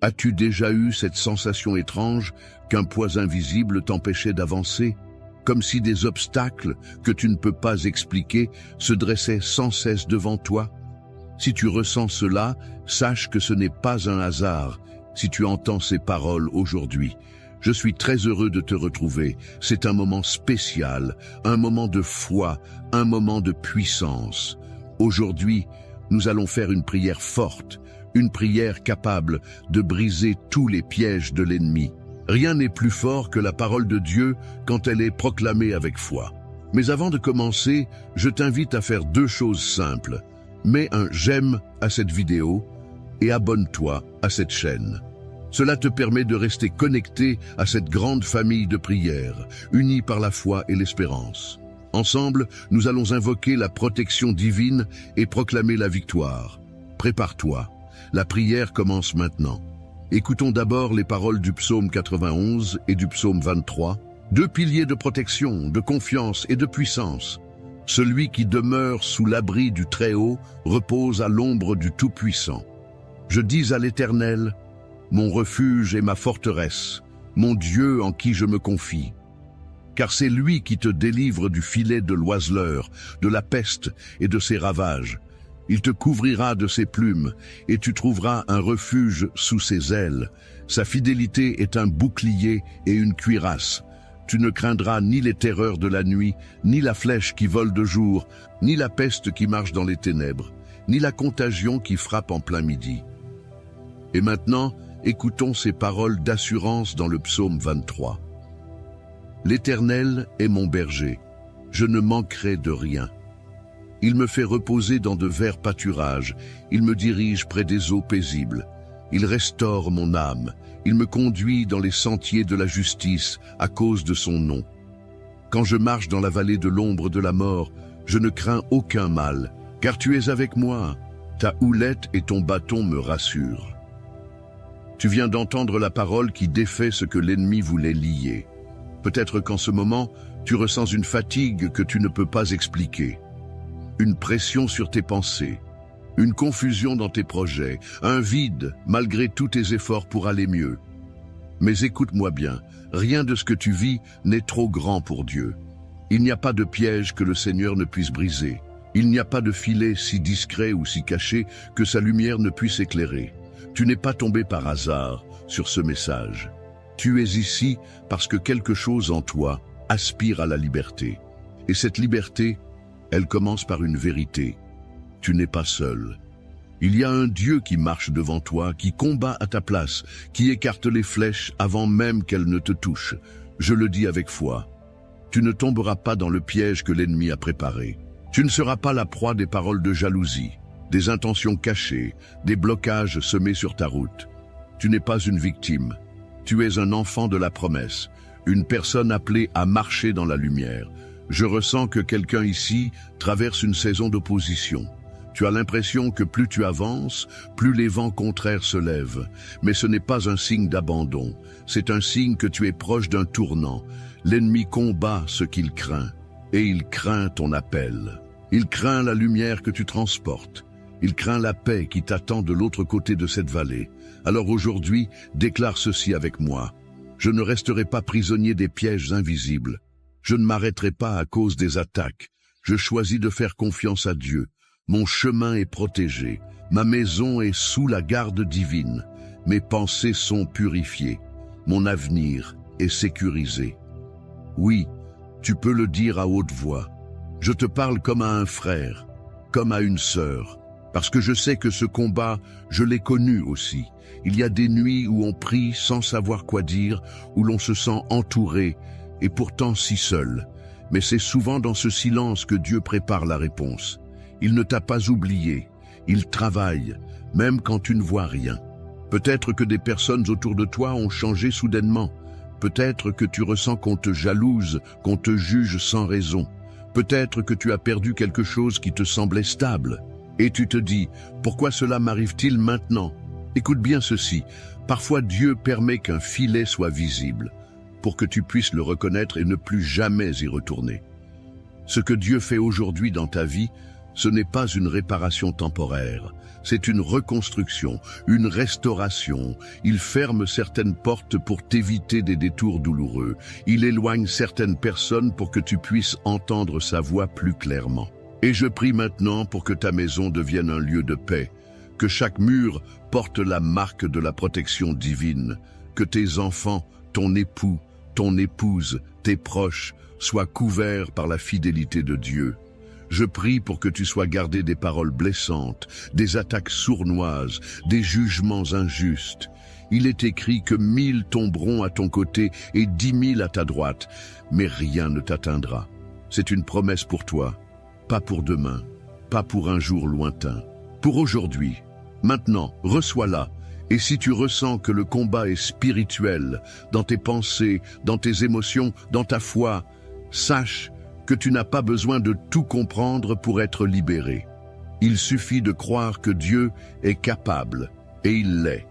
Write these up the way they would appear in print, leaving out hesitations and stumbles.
As-tu déjà eu cette sensation étrange qu'un poids invisible t'empêchait d'avancer, comme si des obstacles que tu ne peux pas expliquer se dressaient sans cesse devant toi? Si tu ressens cela, sache que ce n'est pas un hasard si tu entends ces paroles aujourd'hui. Je suis très heureux de te retrouver. C'est un moment spécial, un moment de foi, un moment de puissance. Aujourd'hui, nous allons faire une prière forte, une prière capable de briser tous les pièges de l'ennemi. Rien n'est plus fort que la parole de Dieu quand elle est proclamée avec foi. Mais avant de commencer, je t'invite à faire deux choses simples. Mets un j'aime à cette vidéo et abonne-toi à cette chaîne. Cela te permet de rester connecté à cette grande famille de prières, unie par la foi et l'espérance. Ensemble, nous allons invoquer la protection divine et proclamer la victoire. Prépare-toi, la prière commence maintenant. Écoutons d'abord les paroles du psaume 91 et du psaume 23, deux piliers de protection, de confiance et de puissance. Celui qui demeure sous l'abri du Très-Haut repose à l'ombre du Tout-Puissant. Je dis à l'Éternel, mon refuge et ma forteresse, mon Dieu en qui je me confie. Car c'est lui qui te délivre du filet de l'oiseleur, de la peste et de ses ravages. Il te couvrira de ses plumes, et tu trouveras un refuge sous ses ailes. Sa fidélité est un bouclier et une cuirasse. Tu ne craindras ni les terreurs de la nuit, ni la flèche qui vole de jour, ni la peste qui marche dans les ténèbres, ni la contagion qui frappe en plein midi. Et maintenant, écoutons ces paroles d'assurance dans le psaume 23. L'Éternel est mon berger, je ne manquerai de rien. Il me fait reposer dans de verts pâturages, il me dirige près des eaux paisibles. Il restaure mon âme, il me conduit dans les sentiers de la justice à cause de son nom. Quand je marche dans la vallée de l'ombre de la mort, je ne crains aucun mal, car tu es avec moi, ta houlette et ton bâton me rassurent. Tu viens d'entendre la parole qui défait ce que l'ennemi voulait lier. Peut-être qu'en ce moment, tu ressens une fatigue que tu ne peux pas expliquer, une pression sur tes pensées, une confusion dans tes projets, un vide malgré tous tes efforts pour aller mieux. Mais écoute-moi bien, rien de ce que tu vis n'est trop grand pour Dieu. Il n'y a pas de piège que le Seigneur ne puisse briser. Il n'y a pas de filet si discret ou si caché que sa lumière ne puisse éclairer. Tu n'es pas tombé par hasard sur ce message. Tu es ici parce que quelque chose en toi aspire à la liberté. Et cette liberté, elle commence par une vérité. Tu n'es pas seul. Il y a un Dieu qui marche devant toi, qui combat à ta place, qui écarte les flèches avant même qu'elles ne te touchent. Je le dis avec foi. Tu ne tomberas pas dans le piège que l'ennemi a préparé. Tu ne seras pas la proie des paroles de jalousie, des intentions cachées, des blocages semés sur ta route. Tu n'es pas une victime. Tu es un enfant de la promesse, une personne appelée à marcher dans la lumière. Je ressens que quelqu'un ici traverse une saison d'opposition. Tu as l'impression que plus tu avances, plus les vents contraires se lèvent. Mais ce n'est pas un signe d'abandon, c'est un signe que tu es proche d'un tournant. L'ennemi combat ce qu'il craint, et il craint ton appel. Il craint la lumière que tu transportes. Il craint la paix qui t'attend de l'autre côté de cette vallée. Alors aujourd'hui, déclare ceci avec moi. Je ne resterai pas prisonnier des pièges invisibles. Je ne m'arrêterai pas à cause des attaques. Je choisis de faire confiance à Dieu. Mon chemin est protégé. Ma maison est sous la garde divine. Mes pensées sont purifiées. Mon avenir est sécurisé. Oui, tu peux le dire à haute voix. Je te parle comme à un frère, comme à une sœur. Parce que je sais que ce combat, je l'ai connu aussi. Il y a des nuits où on prie sans savoir quoi dire, où l'on se sent entouré, et pourtant si seul. Mais c'est souvent dans ce silence que Dieu prépare la réponse. Il ne t'a pas oublié, il travaille, même quand tu ne vois rien. Peut-être que des personnes autour de toi ont changé soudainement. Peut-être que tu ressens qu'on te jalouse, qu'on te juge sans raison. Peut-être que tu as perdu quelque chose qui te semblait stable. Et tu te dis, pourquoi cela m'arrive-t-il maintenant? Écoute bien ceci, parfois Dieu permet qu'un filet soit visible, pour que tu puisses le reconnaître et ne plus jamais y retourner. Ce que Dieu fait aujourd'hui dans ta vie, ce n'est pas une réparation temporaire, C'est une reconstruction, une restauration. Il ferme certaines portes pour t'éviter des détours douloureux. Il éloigne certaines personnes pour que tu puisses entendre sa voix plus clairement. Et je prie maintenant pour que ta maison devienne un lieu de paix, que chaque mur porte la marque de la protection divine, que tes enfants, ton époux, ton épouse, tes proches soient couverts par la fidélité de Dieu. Je prie pour que tu sois gardé des paroles blessantes, des attaques sournoises, des jugements injustes. Il est écrit que 1000 tomberont à ton côté et 10 000 à ta droite, mais rien ne t'atteindra. C'est une promesse pour toi, pas pour demain, pas pour un jour lointain. Pour aujourd'hui, maintenant, reçois-la. Et si tu ressens que le combat est spirituel, dans tes pensées, dans tes émotions, dans ta foi, sache que tu n'as pas besoin de tout comprendre pour être libéré. Il suffit de croire que Dieu est capable, et il l'est.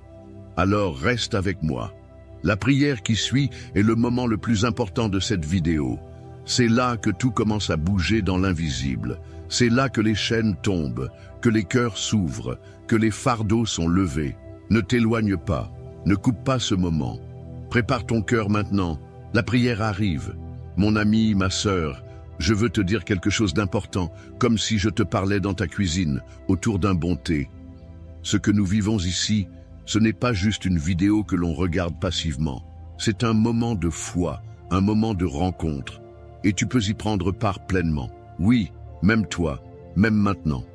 Alors reste avec moi. La prière qui suit est le moment le plus important de cette vidéo. C'est là que tout commence à bouger dans l'invisible. C'est là que les chaînes tombent, que les cœurs s'ouvrent, que les fardeaux sont levés. Ne t'éloigne pas, ne coupe pas ce moment. Prépare ton cœur maintenant, la prière arrive. Mon ami, ma sœur, je veux te dire quelque chose d'important, comme si je te parlais dans ta cuisine, autour d'un bon thé. Ce que nous vivons ici, ce n'est pas juste une vidéo que l'on regarde passivement. C'est un moment de foi, un moment de rencontre. Et tu peux y prendre part pleinement. Oui, même toi, même maintenant.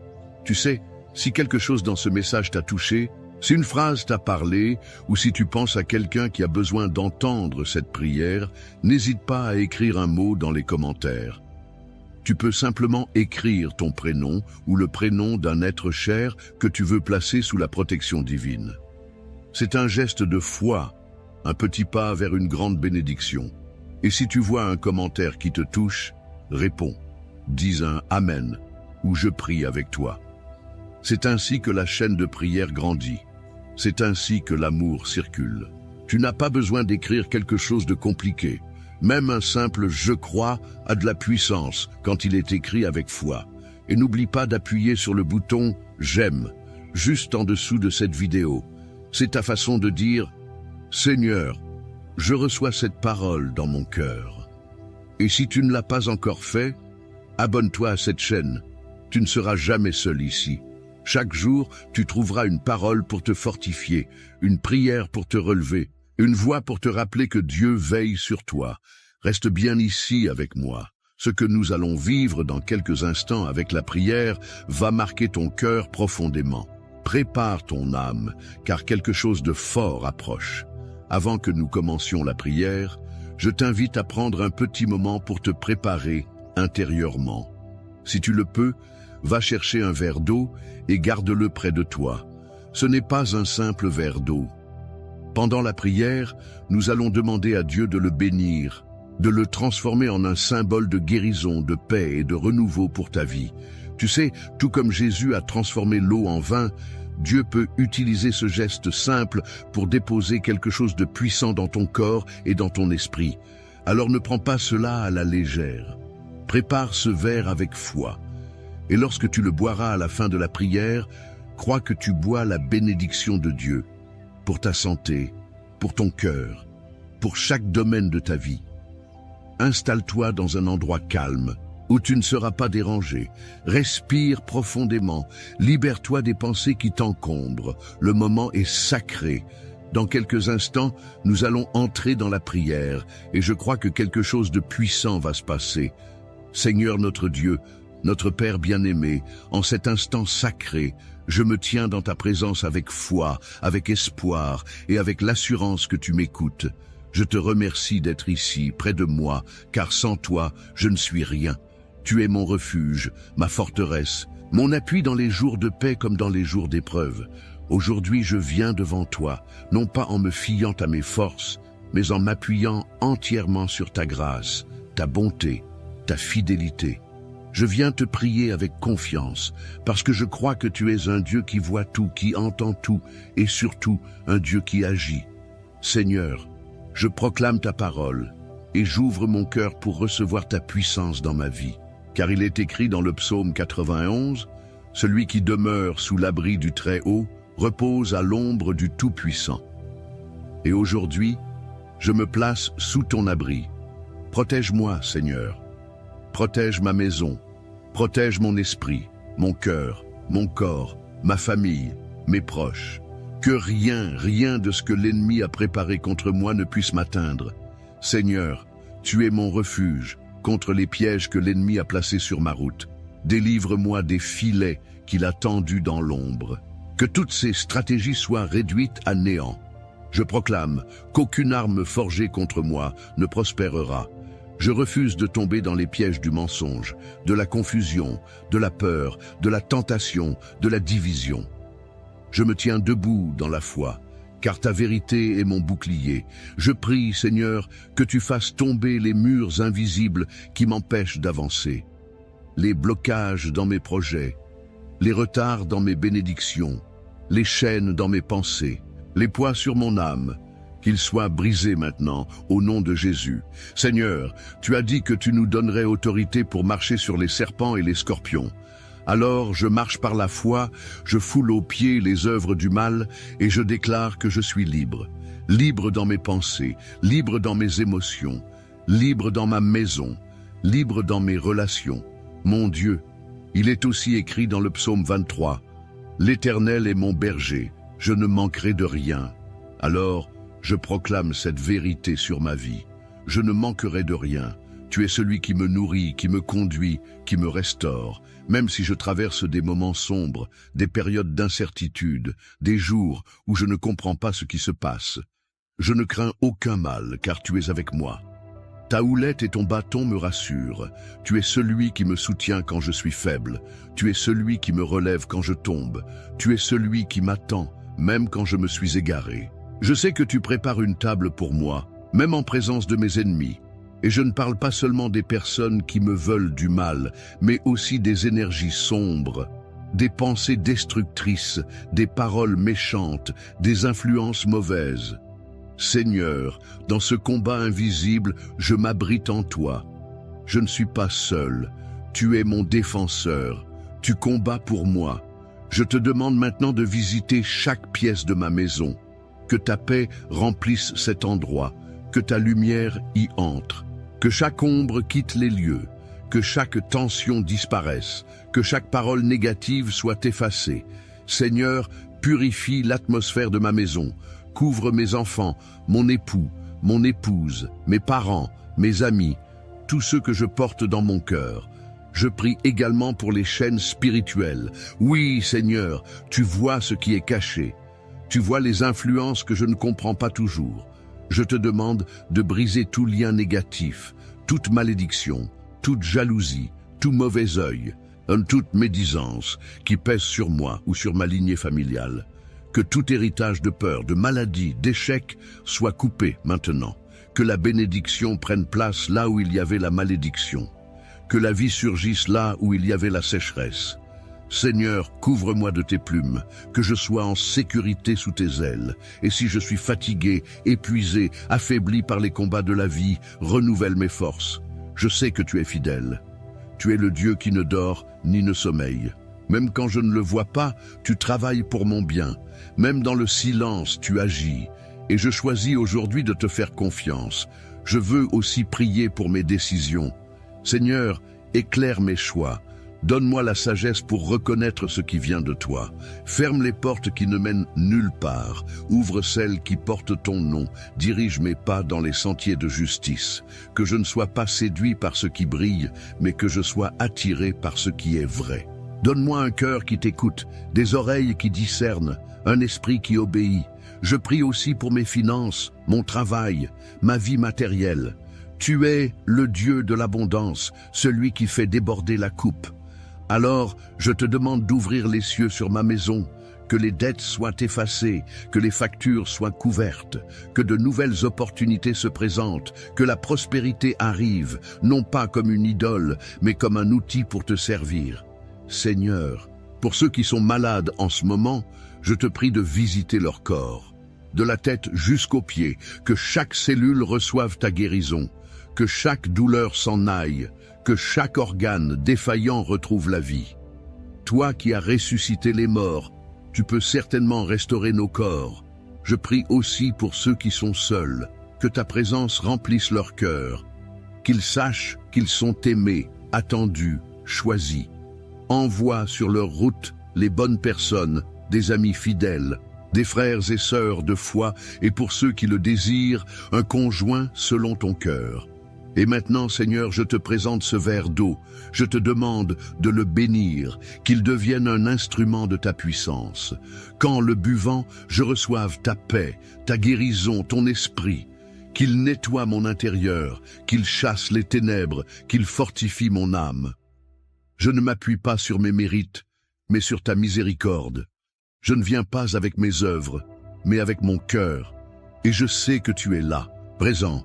Tu sais, si quelque chose dans ce message t'a touché, si une phrase t'a parlé, ou si tu penses à quelqu'un qui a besoin d'entendre cette prière, n'hésite pas à écrire un mot dans les commentaires. Tu peux simplement écrire ton prénom ou le prénom d'un être cher que tu veux placer sous la protection divine. C'est un geste de foi, un petit pas vers une grande bénédiction. Et si tu vois un commentaire qui te touche, réponds. Dis un « Amen » ou « Je prie avec toi ». C'est ainsi que la chaîne de prière grandit. C'est ainsi que l'amour circule. Tu n'as pas besoin d'écrire quelque chose de compliqué. Même un simple « je crois » a de la puissance quand il est écrit avec foi. Et n'oublie pas d'appuyer sur le bouton « j'aime » juste en dessous de cette vidéo. C'est ta façon de dire « Seigneur, je reçois cette parole dans mon cœur ». Et si tu ne l'as pas encore fait, abonne-toi à cette chaîne. Tu ne seras jamais seul ici. Chaque jour, tu trouveras une parole pour te fortifier, une prière pour te relever, une voix pour te rappeler que Dieu veille sur toi. Reste bien ici avec moi. Ce que nous allons vivre dans quelques instants avec la prière va marquer ton cœur profondément. Prépare ton âme, car quelque chose de fort approche. Avant que nous commencions la prière, je t'invite à prendre un petit moment pour te préparer intérieurement. Si tu le peux, va chercher un verre d'eau et garde-le près de toi. Ce n'est pas un simple verre d'eau. Pendant la prière, nous allons demander à Dieu de le bénir, de le transformer en un symbole de guérison, de paix et de renouveau pour ta vie. Tu sais, tout comme Jésus a transformé l'eau en vin, Dieu peut utiliser ce geste simple pour déposer quelque chose de puissant dans ton corps et dans ton esprit. Alors ne prends pas cela à la légère. Prépare ce verre avec foi. Et lorsque tu le boiras à la fin de la prière, crois que tu bois la bénédiction de Dieu pour ta santé, pour ton cœur, pour chaque domaine de ta vie. Installe-toi dans un endroit calme, où tu ne seras pas dérangé. Respire profondément, libère-toi des pensées qui t'encombrent. Le moment est sacré. Dans quelques instants, nous allons entrer dans la prière, et je crois que quelque chose de puissant va se passer. Seigneur notre Dieu, notre Père bien-aimé, en cet instant sacré, je me tiens dans ta présence avec foi, avec espoir et avec l'assurance que tu m'écoutes. Je te remercie d'être ici, près de moi, car sans toi, je ne suis rien. Tu es mon refuge, ma forteresse, mon appui dans les jours de paix comme dans les jours d'épreuve. Aujourd'hui, je viens devant toi, non pas en me fiant à mes forces, mais en m'appuyant entièrement sur ta grâce, ta bonté, ta fidélité. Je viens te prier avec confiance, parce que je crois que tu es un Dieu qui voit tout, qui entend tout, et surtout un Dieu qui agit. Seigneur, je proclame ta parole, et j'ouvre mon cœur pour recevoir ta puissance dans ma vie. Car il est écrit dans le psaume 91, « Celui qui demeure sous l'abri du Très-Haut repose à l'ombre du Tout-Puissant. Et aujourd'hui, je me place sous ton abri. Protège-moi, Seigneur. Protège ma maison. Protège mon esprit, mon cœur, mon corps, ma famille, mes proches. Que rien de ce que l'ennemi a préparé contre moi ne puisse m'atteindre. Seigneur, tu es mon refuge contre les pièges que l'ennemi a placés sur ma route. Délivre-moi des filets qu'il a tendus dans l'ombre. Que toutes ces stratégies soient réduites à néant. Je proclame qu'aucune arme forgée contre moi ne prospérera. Je refuse de tomber dans les pièges du mensonge, de la confusion, de la peur, de la tentation, de la division. Je me tiens debout dans la foi, car ta vérité est mon bouclier. Je prie, Seigneur, que tu fasses tomber les murs invisibles qui m'empêchent d'avancer, les blocages dans mes projets, les retards dans mes bénédictions, les chaînes dans mes pensées, les poids sur mon âme, qu'ils soient brisés maintenant, au nom de Jésus. Seigneur, tu as dit que tu nous donnerais autorité pour marcher sur les serpents et les scorpions. Alors je marche par la foi, je foule aux pieds les œuvres du mal et je déclare que je suis libre. Libre dans mes pensées, libre dans mes émotions, libre dans ma maison, libre dans mes relations. Mon Dieu, il est aussi écrit dans le psaume 23, « L'Éternel est mon berger, je ne manquerai de rien. » Alors, je proclame cette vérité sur ma vie. Je ne manquerai de rien. Tu es celui qui me nourrit, qui me conduit, qui me restaure. Même si je traverse des moments sombres, des périodes d'incertitude, des jours où je ne comprends pas ce qui se passe. Je ne crains aucun mal, car tu es avec moi. Ta houlette et ton bâton me rassurent. Tu es celui qui me soutient quand je suis faible. Tu es celui qui me relève quand je tombe. Tu es celui qui m'attend, même quand je me suis égaré. Je sais que tu prépares une table pour moi, même en présence de mes ennemis. Et je ne parle pas seulement des personnes qui me veulent du mal, mais aussi des énergies sombres, des pensées destructrices, des paroles méchantes, des influences mauvaises. Seigneur, dans ce combat invisible, je m'abrite en toi. Je ne suis pas seul. Tu es mon défenseur. Tu combats pour moi. Je te demande maintenant de visiter chaque pièce de ma maison. Que ta paix remplisse cet endroit, que ta lumière y entre. Que chaque ombre quitte les lieux, que chaque tension disparaisse, que chaque parole négative soit effacée. Seigneur, purifie l'atmosphère de ma maison, couvre mes enfants, mon époux, mon épouse, mes parents, mes amis, tous ceux que je porte dans mon cœur. Je prie également pour les chaînes spirituelles. Oui, Seigneur, tu vois ce qui est caché. Tu vois les influences que je ne comprends pas toujours. Je te demande de briser tout lien négatif, toute malédiction, toute jalousie, tout mauvais œil, toute médisance qui pèse sur moi ou sur ma lignée familiale. Que tout héritage de peur, de maladie, d'échec soit coupé maintenant. Que la bénédiction prenne place là où il y avait la malédiction. Que la vie surgisse là où il y avait la sécheresse. Seigneur, couvre-moi de tes plumes, que je sois en sécurité sous tes ailes. Et si je suis fatigué, épuisé, affaibli par les combats de la vie, renouvelle mes forces. Je sais que tu es fidèle. Tu es le Dieu qui ne dort ni ne sommeille. Même quand je ne le vois pas, tu travailles pour mon bien. Même dans le silence, tu agis. Et je choisis aujourd'hui de te faire confiance. Je veux aussi prier pour mes décisions. Seigneur, éclaire mes choix. Donne-moi la sagesse pour reconnaître ce qui vient de toi. Ferme les portes qui ne mènent nulle part. Ouvre celles qui portent ton nom. Dirige mes pas dans les sentiers de justice. Que je ne sois pas séduit par ce qui brille, mais que je sois attiré par ce qui est vrai. Donne-moi un cœur qui t'écoute, des oreilles qui discernent, un esprit qui obéit. Je prie aussi pour mes finances, mon travail, ma vie matérielle. Tu es le Dieu de l'abondance, celui qui fait déborder la coupe. Alors, je te demande d'ouvrir les cieux sur ma maison, que les dettes soient effacées, que les factures soient couvertes, que de nouvelles opportunités se présentent, que la prospérité arrive, non pas comme une idole, mais comme un outil pour te servir. Seigneur, pour ceux qui sont malades en ce moment, je te prie de visiter leur corps, de la tête jusqu'aux pieds, que chaque cellule reçoive ta guérison, que chaque douleur s'en aille, que chaque organe défaillant retrouve la vie. Toi qui as ressuscité les morts, tu peux certainement restaurer nos corps. Je prie aussi pour ceux qui sont seuls, que ta présence remplisse leur cœur, qu'ils sachent qu'ils sont aimés, attendus, choisis. Envoie sur leur route les bonnes personnes, des amis fidèles, des frères et sœurs de foi, et pour ceux qui le désirent, un conjoint selon ton cœur. Et maintenant, Seigneur, je te présente ce verre d'eau. Je te demande de le bénir, qu'il devienne un instrument de ta puissance. Qu'en le buvant, je reçoive ta paix, ta guérison, ton esprit. Qu'il nettoie mon intérieur, qu'il chasse les ténèbres, qu'il fortifie mon âme. Je ne m'appuie pas sur mes mérites, mais sur ta miséricorde. Je ne viens pas avec mes œuvres, mais avec mon cœur. Et je sais que tu es là, présent,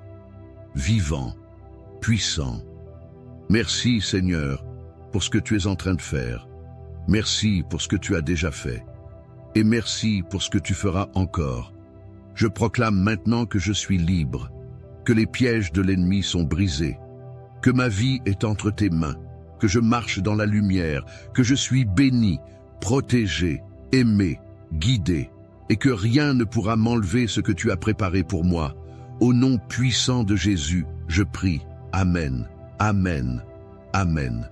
vivant, puissant. Merci, Seigneur, pour ce que tu es en train de faire. Merci pour ce que tu as déjà fait. Et merci pour ce que tu feras encore. Je proclame maintenant que je suis libre, que les pièges de l'ennemi sont brisés, que ma vie est entre tes mains, que je marche dans la lumière, que je suis béni, protégé, aimé, guidé, et que rien ne pourra m'enlever ce que tu as préparé pour moi. Au nom puissant de Jésus, je prie. Amen, amen, amen.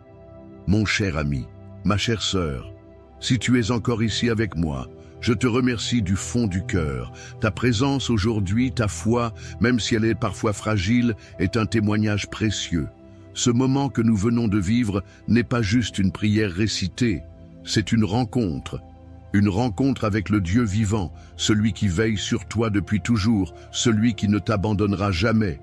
Mon cher ami, ma chère sœur, si tu es encore ici avec moi, je te remercie du fond du cœur. Ta présence aujourd'hui, ta foi, même si elle est parfois fragile, est un témoignage précieux. Ce moment que nous venons de vivre n'est pas juste une prière récitée, c'est une rencontre avec le Dieu vivant, celui qui veille sur toi depuis toujours, celui qui ne t'abandonnera jamais.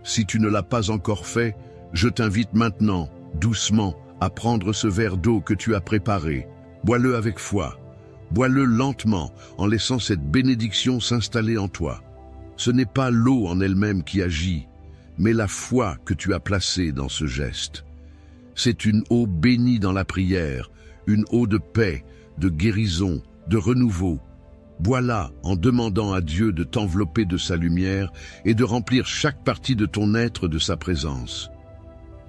Si tu ne l'as pas encore fait, je t'invite maintenant, doucement, à prendre ce verre d'eau que tu as préparé. Bois-le avec foi. Bois-le lentement, en laissant cette bénédiction s'installer en toi. Ce n'est pas l'eau en elle-même qui agit, mais la foi que tu as placée dans ce geste. C'est une eau bénie dans la prière, une eau de paix, de guérison, de renouveau. Bois-la en demandant à Dieu de t'envelopper de sa lumière et de remplir chaque partie de ton être de sa présence.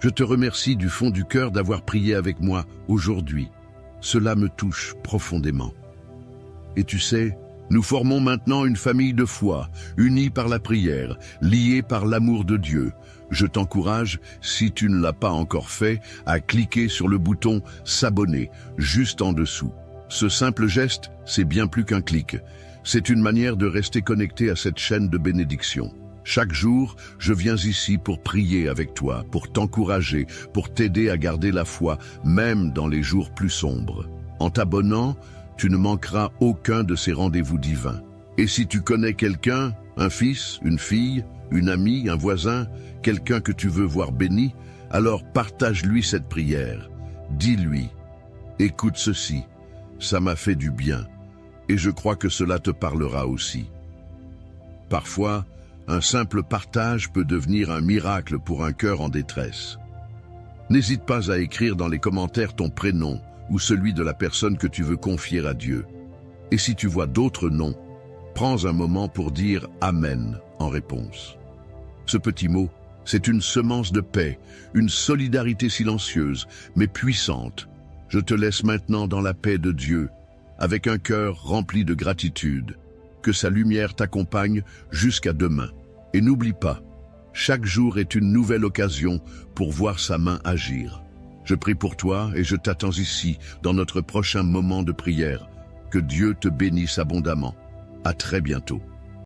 Je te remercie du fond du cœur d'avoir prié avec moi aujourd'hui. Cela me touche profondément. Et tu sais, nous formons maintenant une famille de foi, unie par la prière, liée par l'amour de Dieu. Je t'encourage, si tu ne l'as pas encore fait, à cliquer sur le bouton « S'abonner » juste en dessous. Ce simple geste, c'est bien plus qu'un clic. C'est une manière de rester connecté à cette chaîne de bénédiction. Chaque jour, je viens ici pour prier avec toi, pour t'encourager, pour t'aider à garder la foi, même dans les jours plus sombres. En t'abonnant, tu ne manqueras aucun de ces rendez-vous divins. Et si tu connais quelqu'un, un fils, une fille, une amie, un voisin, quelqu'un que tu veux voir béni, alors partage-lui cette prière. Dis-lui, écoute ceci, ça m'a fait du bien, et je crois que cela te parlera aussi. Parfois, un simple partage peut devenir un miracle pour un cœur en détresse. N'hésite pas à écrire dans les commentaires ton prénom ou celui de la personne que tu veux confier à Dieu. Et si tu vois d'autres noms, prends un moment pour dire « Amen » en réponse. Ce petit mot, c'est une semence de paix, une solidarité silencieuse, mais puissante. Je te laisse maintenant dans la paix de Dieu, avec un cœur rempli de gratitude. Que sa lumière t'accompagne jusqu'à demain. Et n'oublie pas, chaque jour est une nouvelle occasion pour voir sa main agir. Je prie pour toi et je t'attends ici, dans notre prochain moment de prière. Que Dieu te bénisse abondamment. À très bientôt.